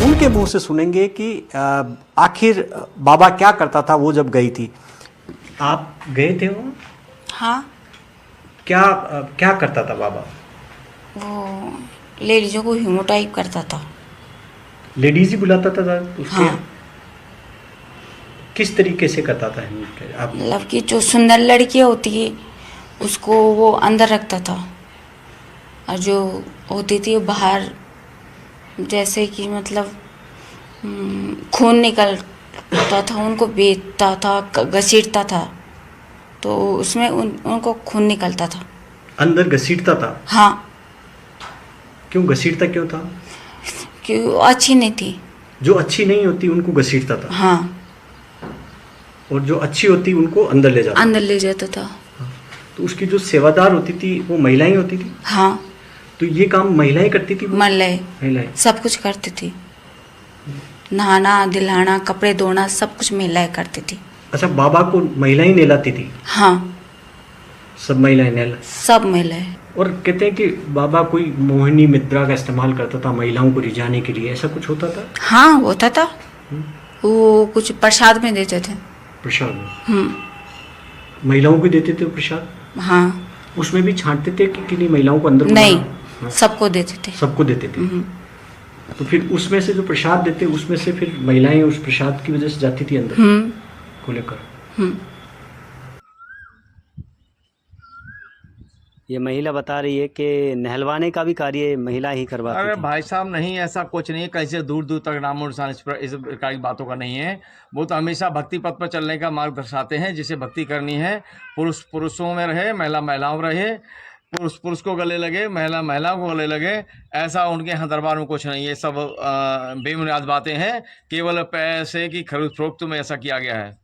उनके मुंह से सुनेंगे कि आखिर बाबा क्या करता था वो जब गई थी। आप गए थे वो? हाँ, क्या क्या करता था बाबा? वो लेडीजों को हीमोटाइप करता था। लेडीज ही बुलाता था उसके? हाँ, किस तरीके से करता था आप? मतलब कि जो सुंदर लड़कियाँ होती है उसको वो अंदर रखता था, और जो होती थी वो बाहर, जैसे कि मतलब खून निकलता था उनको बेचता था, घसीटता था, तो उसमें उनको खून निकलता था। अंदर घसीटता था? हाँ, क्यों घसीटता क्यों था? कि वो अच्छी नहीं थी। जो अच्छी नहीं होती उनको घसीटता था? हाँ, और जो अच्छी होती उनको अंदर ले जाता? अंदर ले जाता था। तो उसकी जो सेवादार होती थी वो महिलाएं होती थी? हाँ, तो ये काम महिलाएं करती थी? महिलाएं सब कुछ करती थी, नहाना दिलाना कपड़े धोना सब कुछ महिलाएं करती थी। अच्छा, बाबा को महिलाएं नहलाती थी? हाँ, सब महिलाएं नहला? सब महिलाएं। और कहते हैं कि बाबा कोई मोहिनी मुद्रा का इस्तेमाल करता था महिलाओं को रिझाने के लिए, ऐसा कुछ होता था? हाँ, होता था। वो कुछ प्रसाद में देते थे। प्रसाद में? महिलाओं को देते थे प्रसाद? हाँ। उसमें भी छांटते थे कि नहीं महिलाओं को अंदर? नहीं, हाँ? सबको देते थे। सबको देते थे? तो फिर उसमें से जो प्रसाद देते उसमें से फिर महिलाएं उस प्रसाद की वजह से जाती थी अंदर को लेकर? ये महिला बता रही है कि नहलवाने का भी कार्य महिला ही करवाती अरे थी। भाई साहब, नहीं, ऐसा कुछ नहीं है। कैसे दूर दूर तक नामो निशान इस प्रकार की बातों का नहीं है। वो तो हमेशा भक्ति पथ पर चलने का मार्ग दर्शाते हैं। जिसे भक्ति करनी है, पुरुष पुरुषों में रहे, महिला महिलाओं में रहे, पुरुष पुरुष को गले लगे, महिला महिलाओं को गले लगे, ऐसा उनके यहाँ दरबार में कुछ नहीं है। सब बेबुनियाद बातें हैं। केवल पैसे की खरीद फरोख्त में ऐसा किया गया है।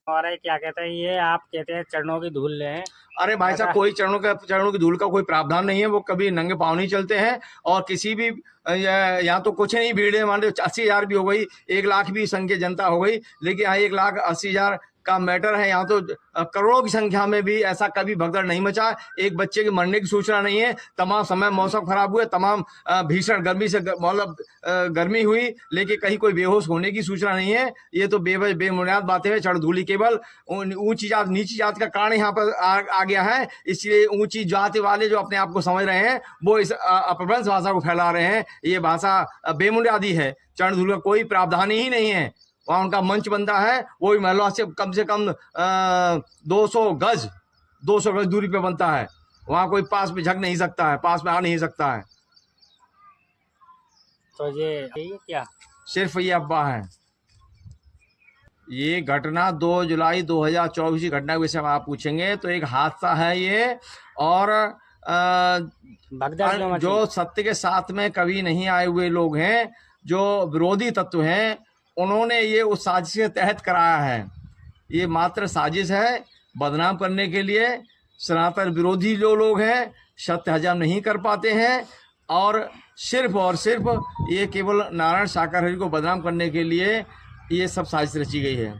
और क्या कहते हैं ये, आप कहते हैं चरणों की धूल लें। अरे भाई साहब, कोई चरणों की धूल का कोई प्रावधान नहीं है। वो कभी नंगे पाँव नहीं चलते हैं। और किसी भी यहाँ तो कुछ नहीं, भीड़ मान लो 80,000 भी हो गई, 1 लाख भी संख्या जनता हो गई, लेकिन यहाँ 1,80,000 का मैटर है। यहाँ तो करोड़ों की संख्या में भी ऐसा कभी भगदड़ नहीं मचा। एक बच्चे के मरने की सूचना नहीं है। तमाम समय मौसम खराब हुए, तमाम भीषण गर्मी से मतलब गर्मी हुई, लेकिन कहीं कोई बेहोश होने की सूचना नहीं है। ये तो बेबुनियाद बातें हैं। चढ़ धूली केवल ऊंची जात नीची जात का कारण यहाँ पर आ गया है। इसलिए ऊंची जाति वाले जो अपने आप को समझ रहे हैं वो इस अपभ्रंश भाषा को फैला रहे हैं। ये भाषा बेबुनियादी है। चढ़ धूल का कोई प्रावधान ही नहीं है। वहाँ उनका मंच बनता है, वो भी महिला से कम 200 गज दूरी पे बनता है। वहाँ कोई पास में झक नहीं सकता है, पास में आ नहीं सकता है। तो ये क्या सिर्फ ये अफवाह है। ये घटना 2 जुलाई 2024 की घटना के विषय में आप पूछेंगे तो एक हादसा है ये। और जो सत्य के साथ में कभी नहीं आए हुए लोग हैं, जो विरोधी तत्व हैं, उन्होंने ये उस साजिश के तहत कराया है। ये मात्र साजिश है बदनाम करने के लिए। सनातन विरोधी जो लोग हैं सत्य हजम नहीं कर पाते हैं, और सिर्फ ये केवल नारायण साकार हरि को बदनाम करने के लिए ये सब साजिश रची गई है।